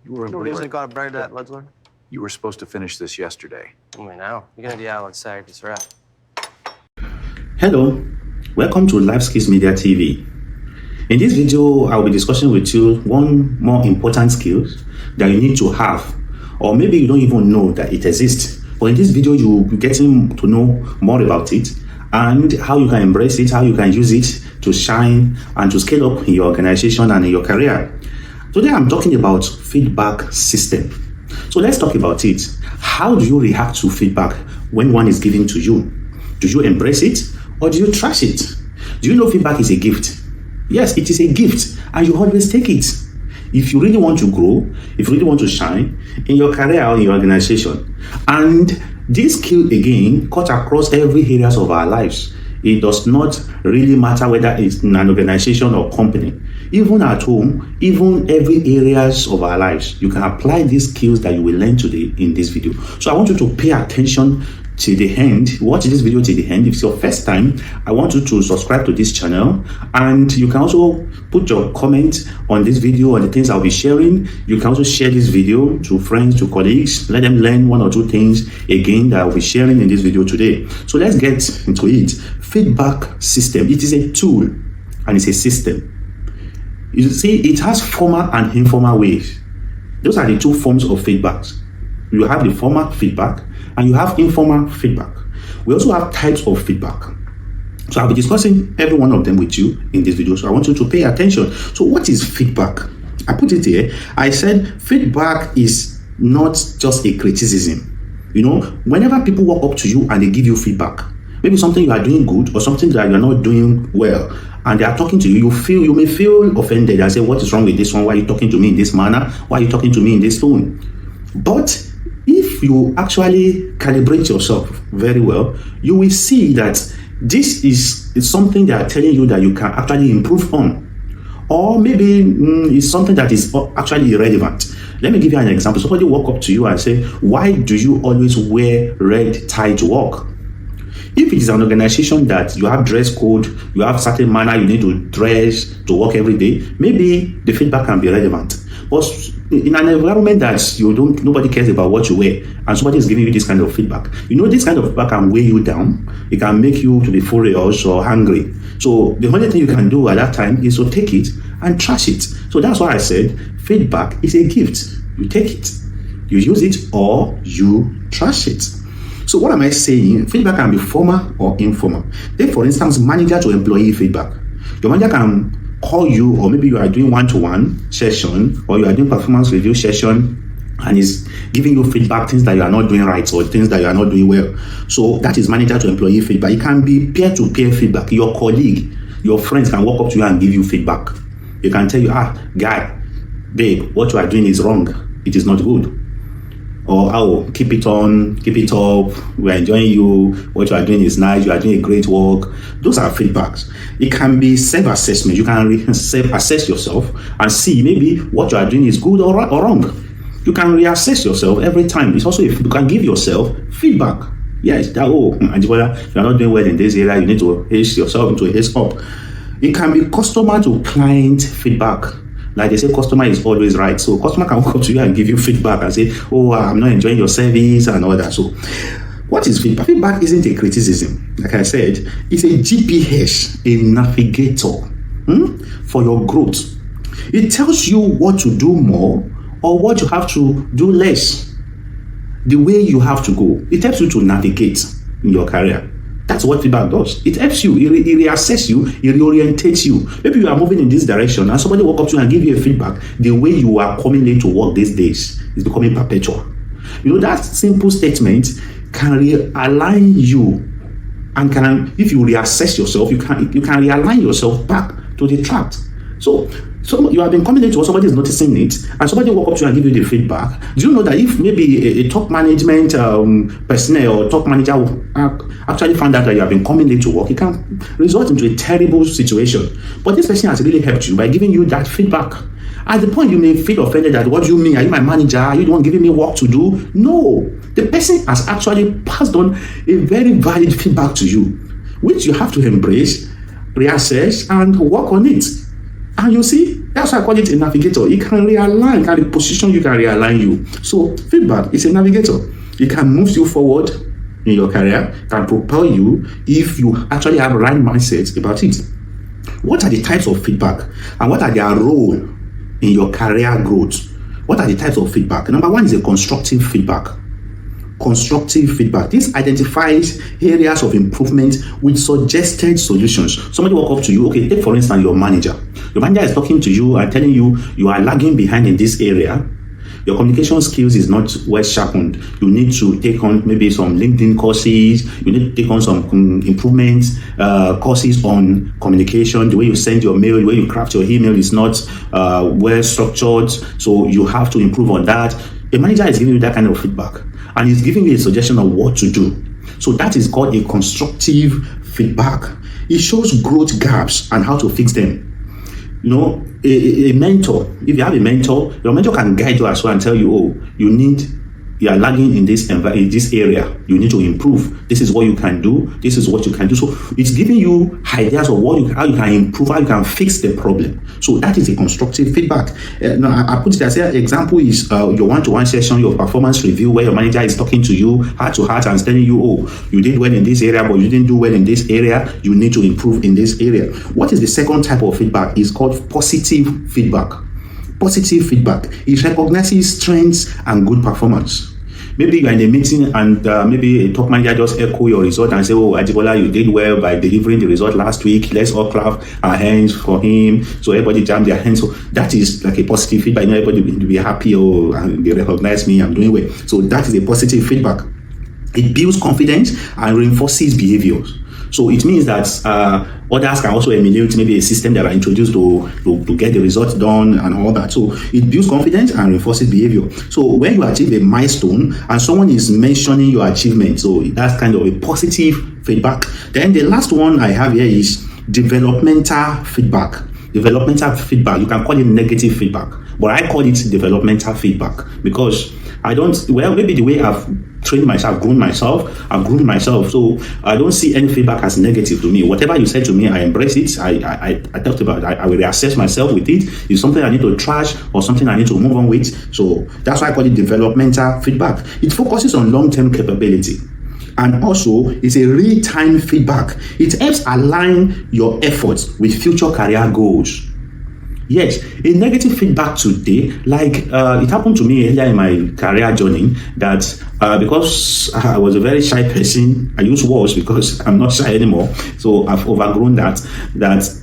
Isn't got to break that, Ludlord? You were supposed to finish this yesterday. Now. You're going to do outside this rap. Hello, welcome to Life Skills Media TV. In this video, I will be discussing with you one more important skill that you need to have, or maybe you don't even know that it exists. But in this video, you will be getting to know more about it and how you can embrace it, how you can use it to shine and to scale up in your organization and in your career. Today, I'm talking about feedback system. So let's talk about it. How do you react to feedback when one is given to you? Do you embrace it or do you trash it? Do you know feedback is a gift? Yes, it is a gift and you always take it. If you really want to grow, if you really want to shine in your career or in your organization. And this skill again cuts across every areas of our lives. It does not really matter whether it's in an organization or company. Even at home, even every areas of our lives, you can apply these skills that you will learn today in this video. So I want you to pay attention to the end. Watch this video to the end. If it's your first time, I want you to subscribe to this channel, and you can also put your comment on this video on the things I'll be sharing. You can also share this video to friends, to colleagues. Let them learn one or two things again that I'll be sharing in this video today. So let's get into it. Feedback system. It is a tool and it's a system. You see, it has formal and informal ways. Those are the two forms of feedback. You have the formal feedback and you have informal feedback. We also have types of feedback. So I'll be discussing every one of them with you in this video. So I want you to pay attention. So what is feedback? I put it here. I said feedback is not just a criticism. You know, whenever people walk up to you and they give you feedback, maybe something you are doing good or something that you are not doing well, and they are talking to you, you may feel offended and say, what is wrong with this one? Why are you talking to me in this manner? Why are you talking to me in this tone? But if you actually calibrate yourself very well, you will see that this is something they are telling you that you can actually improve on. Or maybe it's something that is actually irrelevant. Let me give you an example. Somebody walk up to you and say, why do you always wear red tie to work? If it is an organization that you have dress code, you have certain manner you need to dress to work every day, maybe the feedback can be relevant. But in an environment that nobody cares about what you wear, and somebody is giving you this kind of feedback, you know, this kind of feedback can weigh you down. It can make you to be furious or angry. So the only thing you can do at that time is to take it and trash it. So that's why I said feedback is a gift. You take it, you use it, or you trash it. So what am I saying? Feedback can be formal or informal. Take, for instance, manager to employee feedback. Your manager can call you, or maybe you are doing one-to-one session, or you are doing performance review session, and is giving you feedback, things that you are not doing right or things that you are not doing well. So that is manager to employee feedback. It can be peer-to-peer feedback. Your colleague, your friends can walk up to you and give you feedback. They can tell you, guy, babe, what you are doing is wrong. It is not good. Or, keep it on, keep it up, we're enjoying you, what you are doing is nice, you are doing a great work. Those are feedbacks. It can be self-assessment. You can self-assess yourself and see maybe what you are doing is good or wrong. You can reassess yourself every time. It's also, if you can give yourself feedback. Yes, that, Anjibola, you are not doing well in this area, you need to haste yourself into a haste up. It can be customer to client feedback. Like they say, customer is always right. So customer can walk up to you and give you feedback and say, I'm not enjoying your service and all that. So what is feedback? Feedback isn't a criticism. Like I said, it's a GPS, a navigator for your growth. It tells you what to do more or what you have to do less. The way you have to go. It helps you to navigate in your career. That's what feedback does. It helps you, it reassesses you, it reorientates you. Maybe you are moving in this direction and somebody walk up to you and give you a feedback. The way you are coming late to work these days is becoming perpetual. You know, that simple statement can realign you, and if you reassess yourself, you can realign yourself back to the track. So you have been coming into what somebody is noticing it, and somebody walk up to you and give you the feedback. Do you know that if maybe a top management personnel or top manager actually found out that you have been coming late to work, it can result into a terrible situation. But this person has really helped you by giving you that feedback. At the point you may feel offended that, what do you mean? Are you my manager? Are you the one giving me work to do? No. The person has actually passed on a very valid feedback to you, which you have to embrace, reassess, and work on it. And you see, that's why I call it a navigator. It can realign, it can reposition you, can realign you. So feedback is a navigator. It can move you forward in your career, can propel you if you actually have right mindset about it. What are the types of feedback and what are their role in your career growth? What are the types of feedback? Number one is a constructive feedback. Constructive feedback. This identifies areas of improvement with suggested solutions. Somebody walk up to you, okay, take for instance your manager. Your manager is talking to you and telling you you are lagging behind in this area. Your communication skills is not well sharpened. You need to take on maybe some LinkedIn courses. You need to take on some improvement courses on communication. The way you send your mail, the way you craft your email is not well structured. So you have to improve on that. A manager is giving you that kind of feedback and he's giving you a suggestion of what to do. So that is called a constructive feedback. It shows growth gaps and how to fix them. You know, a mentor, if you have a mentor, your mentor can guide you as well and tell you, oh, you are lagging in this area. You need to improve. This is what you can do. This is what you can do. So it's giving you ideas of how you can improve, how you can fix the problem. So that is a constructive feedback. Now I put it as an example is your one-to-one session, your performance review, where your manager is talking to you heart to heart and telling you, oh, you did well in this area, but you didn't do well in this area. You need to improve in this area. What is the second type of feedback? It's called positive feedback. Positive feedback. It recognizes strengths and good performance. Maybe you're in a meeting and maybe a top manager just echo your result and say, oh, Ajibola, you did well by delivering the result last week. Let's all clap our hands for him. So everybody jam their hands. So that is like a positive feedback. You know, everybody will be happy, oh, and they recognize me, I'm doing well. So that is a positive feedback. It builds confidence and reinforces behaviors. So it means that others can also emulate maybe a system that are introduced to get the results done and all that. So it builds confidence and reinforces behavior. So when you achieve a milestone and someone is mentioning your achievement, so that's kind of a positive feedback. Then the last one I have here is developmental feedback. Developmental feedback, you can call it negative feedback, but I call it developmental feedback because maybe the way I've trained myself, I've groomed myself, so I don't see any feedback as negative to me. Whatever you said to me, I embrace it. I talked about it. I will reassess myself with it. It's something I need to trash or something I need to move on with. So that's why I call it developmental feedback. It focuses on long-term capability. And also, it's a real-time feedback. It helps align your efforts with future career goals. Yes, a negative feedback today, like it happened to me earlier in my career journey that because I was a very shy person, I use words because I'm not shy anymore. So I've overgrown that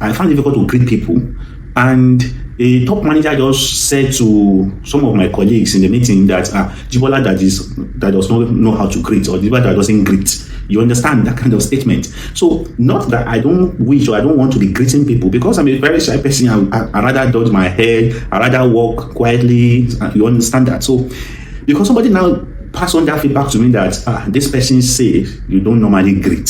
I found it difficult to greet people. And a top manager just said to some of my colleagues in the meeting that Jibola that does not know how to greet, or Jibola that doesn't greet. You understand that kind of statement? So not that I don't wish or I don't want to be greeting people, because I'm a very shy person. I rather dodge my head. I rather walk quietly. You understand that? So because somebody now passed on that feedback to me that this person says you don't normally greet.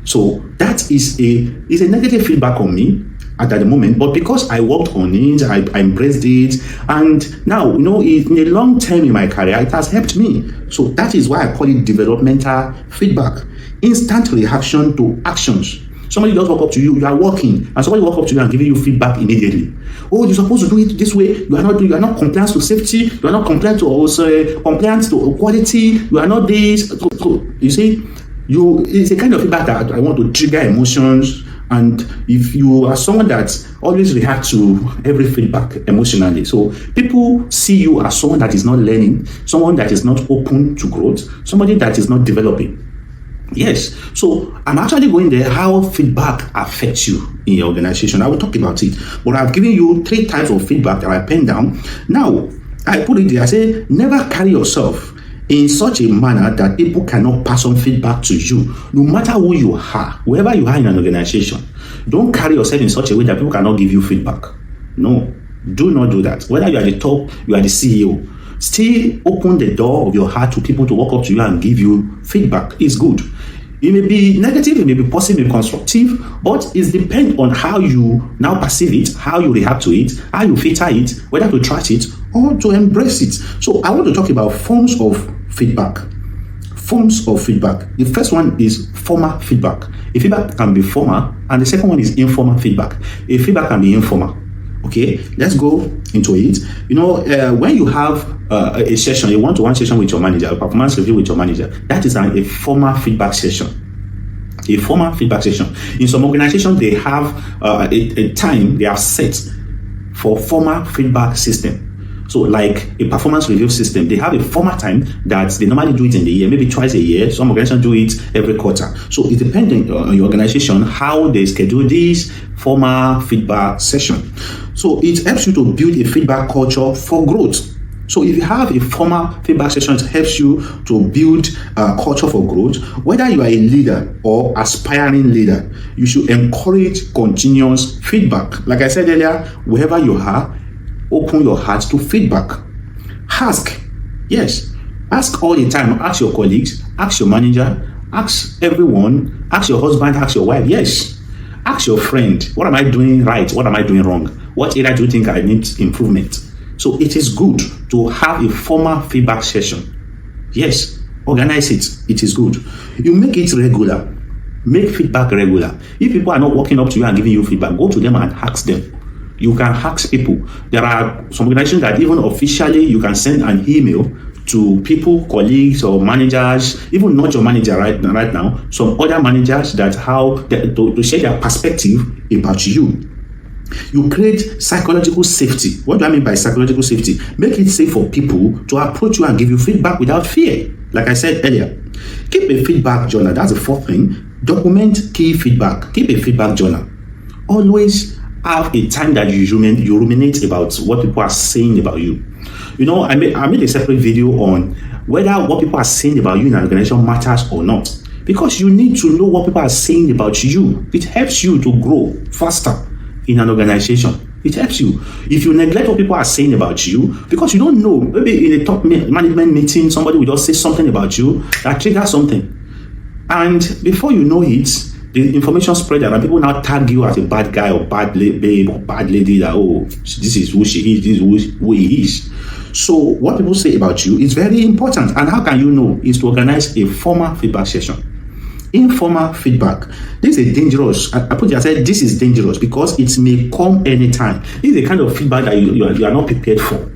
So that is a negative feedback on me at the moment, but because I worked on it, I embraced it, and now, in the long term in my career, it has helped me. So that is why I call it developmental feedback. Instant reaction to actions. Somebody just walk up to you, you are working, and somebody walk up to you and giving you feedback immediately. Oh, you're supposed to do it this way. You are not compliant to safety. You are not compliant to compliant to quality. You are not this. So you see, it's a kind of feedback that I want to trigger emotions. And if you are someone that always reacts to every feedback emotionally, so people see you as someone that is not learning, someone that is not open to growth, somebody that is not developing. Yes, so I'm actually going there how feedback affects you in your organization. I will talk about it, but I've given you 3 types of feedback that I penned down. Now, I put it there, I say, never carry yourself in such a manner that people cannot pass on feedback to you, no matter who you are, wherever you are in an organization. Don't carry yourself in such a way that people cannot give you feedback. No, do not do that. Whether you are the top, you are the CEO, still open the door of your heart to people to walk up to you and give you feedback. It's good. It may be negative, it may be positive, it may be constructive, but it depends on how you now perceive it, how you react to it, how you filter it, whether to trash it or to embrace it. So I want to talk about forms of feedback. Forms of feedback. The first one is formal feedback. A feedback can be formal, and the second one is informal feedback. A feedback can be informal. Okay, let's go into it. When you have a session, a one-to-one session with your manager, a performance review with your manager, that is a formal feedback session. A formal feedback session. In some organizations, they have a time they have set for formal feedback system. So like a performance review system, they have a formal time that they normally do it in the year, maybe twice a year. Some organizations do it every quarter. So it depends on your organization how they schedule this formal feedback session. So it helps you to build a feedback culture for growth. So if you have a formal feedback session, it helps you to build a culture for growth. Whether you are a leader or aspiring leader, you should encourage continuous feedback. Like I said earlier, wherever you are, open your heart to feedback. Ask. Yes. Ask all the time. Ask your colleagues. Ask your manager. Ask everyone. Ask your husband. Ask your wife. Yes. Ask your friend. What am I doing right? What am I doing wrong? What area do you think I need improvement? So it is good to have a formal feedback session. Yes. Organize it. It is good. You make it regular. Make feedback regular. If people are not walking up to you and giving you feedback, go to them and ask them. You can ask people. There are some organizations that even officially you can send an email to people, colleagues or managers, even not your manager right now, some other managers that to share their perspective about you. You create psychological safety. What do I mean by psychological safety? Make it safe for people to approach you and give you feedback without fear. Like I said earlier, keep a feedback journal. That's the fourth thing. Document key feedback. Keep a feedback journal. Always have a time that you ruminate about what people are saying about you. I made a separate video on whether what people are saying about you in an organization matters or not. Because you need to know what people are saying about you. It helps you to grow faster in an organization. It helps you. If you neglect what people are saying about you, because you don't know, maybe in a top management meeting, somebody will just say something about you that triggers something. And before you know it, the information spread around. People now tag you as a bad guy or bad babe or bad lady that, this is who she is, this is who he is. So what people say about you is very important. And how can you know? Is to organize a formal feedback session. Informal feedback. This is dangerous. I said this is dangerous because it may come anytime. This is the kind of feedback that you are not prepared for.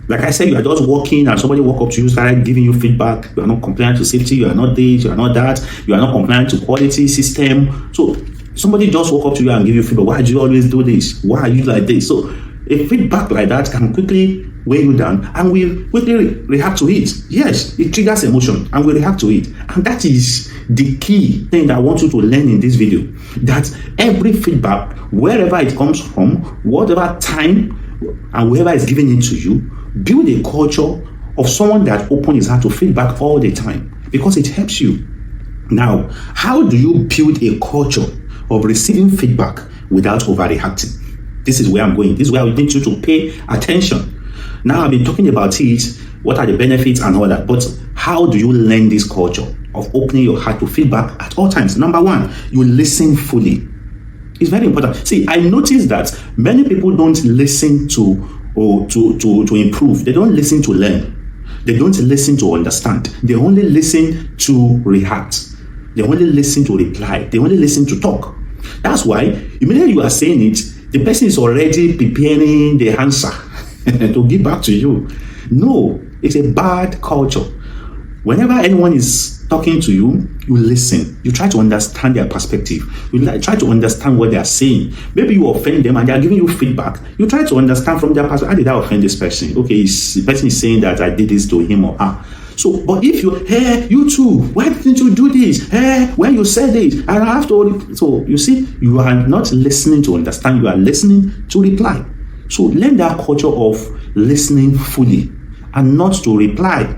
Like I said, you are just walking and somebody walk up to you, started giving you feedback. You are not compliant to safety, you are not this, you are not that, you are not compliant to quality system. So somebody just walk up to you and give you feedback. Why do you always do this? Why are you like this? So a feedback like that can quickly weigh you down and we quickly react to it. Yes, it triggers emotion and we react to it. And that is the key thing that I want you to learn in this video. That every feedback, wherever it comes from, whatever time and whoever is giving it to you, build a culture of someone that opens his heart to feedback all the time because it helps you. Now, how do you build a culture of receiving feedback without overreacting? This is where I'm going. This is where I need you to pay attention. Now, I've been talking about it, what are the benefits and all that, but how do you learn this culture of opening your heart to feedback at all times? Number one, you listen fully. It's very important. See, I noticed that many people don't listen to improve. They don't listen to learn. They don't listen to understand. They only listen to react. They only listen to reply. They only listen to talk. That's why immediately you are saying it, the person is already preparing the answer to give back to you. No, it's a bad culture. Whenever anyone is talking to you, you listen. You try to understand their perspective. You try to understand what they are saying. Maybe you offend them and they are giving you feedback. You try to understand from their perspective, how did I offend this person? Okay, the person is saying that I did this to him or her. So, but if you too, why didn't you do this? When you said this, and I have to. So, you see, you are not listening to understand, you are listening to reply. So, learn that culture of listening fully and not to reply.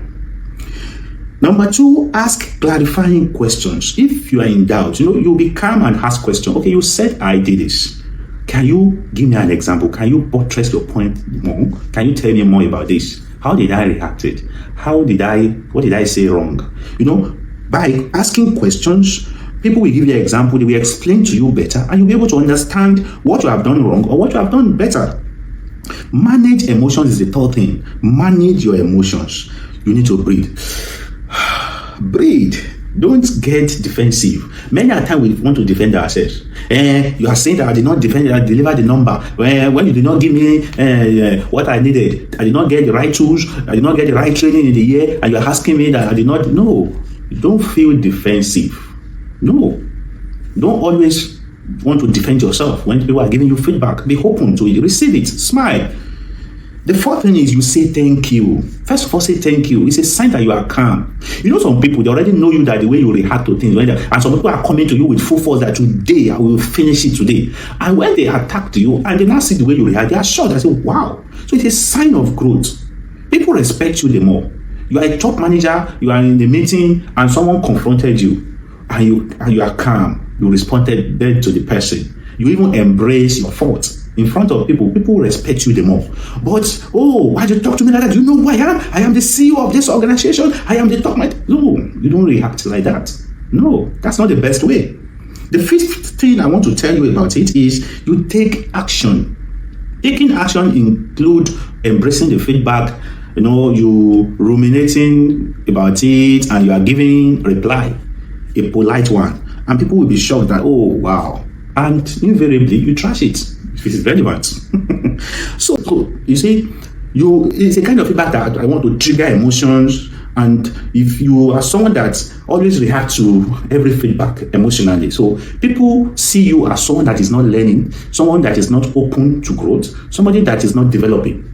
Number two, ask clarifying questions. If you are in doubt, you'll be calm and ask questions. Okay, you said I did this. Can you give me an example? Can you buttress your point more? Can you tell me more about this? How did I react it? What did I say wrong? By asking questions, people will give you an example, they will explain to you better, and you'll be able to understand what you have done wrong or what you have done better. Manage emotions is the third thing. Manage your emotions. You need to breathe. Breathe. Don't get defensive. Many a time we want to defend ourselves. You are saying that I did not deliver the number. When you did not give me what I needed, I did not get the right tools, I did not get the right training in the year, and you are asking me that I did not. No, don't feel defensive. No, don't always want to defend yourself when people are giving you feedback. Be open to it, receive it, smile. The fourth thing is you say thank you. First of all, say thank you. It's a sign that you are calm. You know, some people, they already know you that the way you react to things, and some people are coming to you with full force that today I will finish it today. And when they attack you and they now see the way you react, they are shocked. They say, wow. So it's a sign of growth. People respect you the more. You are a top manager, you are in the meeting, and someone confronted you, and you are calm. You responded then to the person. You even embrace your fault. In front of people respect you the more. But, why do you talk to me like that? Do you know who I am? I am the CEO of this organization. I am the top man. No, you don't react like that. No, that's not the best way. The fifth thing I want to tell you about it is you take action. Taking action include embracing the feedback, you ruminating about it, and you are giving reply, a polite one. And people will be shocked that, oh, wow. And invariably, you trash it. It is relevant. So you see, it's a kind of feedback that I want to trigger emotions. And if you are someone that always reacts to every feedback emotionally, so people see you as someone that is not learning, someone that is not open to growth, somebody that is not developing.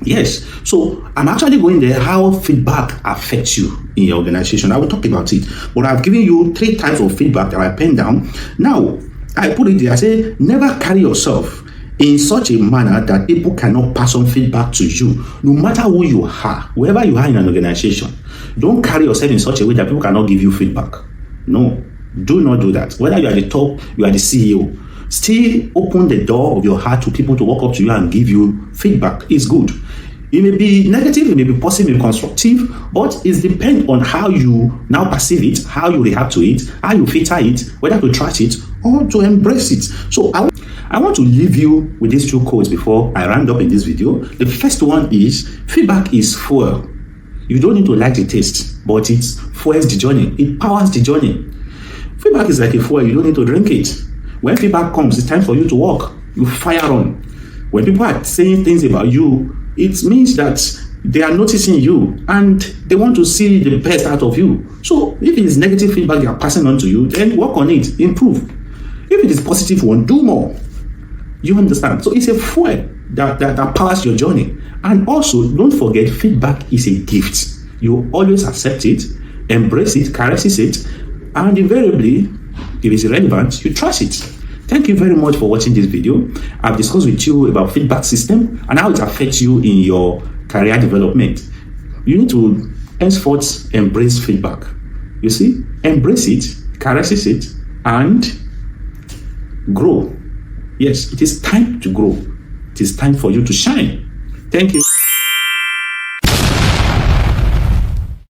Yes, so I'm actually going there how feedback affects you in your organization. I will talk about it, but I've given you 3 types of feedback that I penned down. Now, I put it there, I say, never carry yourself in such a manner that people cannot pass on feedback to you, no matter who you are, wherever you are in an organization. Don't carry yourself in such a way that people cannot give you feedback. No, do not do that. Whether you are the top, you are the CEO, still open the door of your heart to people to walk up to you and give you feedback. It's good. It may be negative, it may be positive, it may be constructive, but it depends on how you now perceive it, how you react to it, how you filter it, whether to trash it or to embrace it. So I want to leave you with these 2 quotes before I round up in this video. The first one is, feedback is fuel. You don't need to like the taste, but it fuels the journey. It powers the journey. Feedback is like a fuel. You don't need to drink it. When feedback comes, it's time for you to walk. You fire on. When people are saying things about you, it means that they are noticing you and they want to see the best out of you. So if it is negative feedback they are passing on to you, then work on it, improve. If it is positive one, do more. You understand? So it's a fuel that powers your journey. And also, don't forget, feedback is a gift. You always accept it, embrace it, caresses it, and invariably, if it's irrelevant, you trash it. Thank you very much for watching this video. I've discussed with you about feedback system and how it affects you in your career development. You need to henceforth embrace feedback. You see, embrace it, caresses it, and grow. Yes, it is time to grow. It is time for you to shine. Thank you.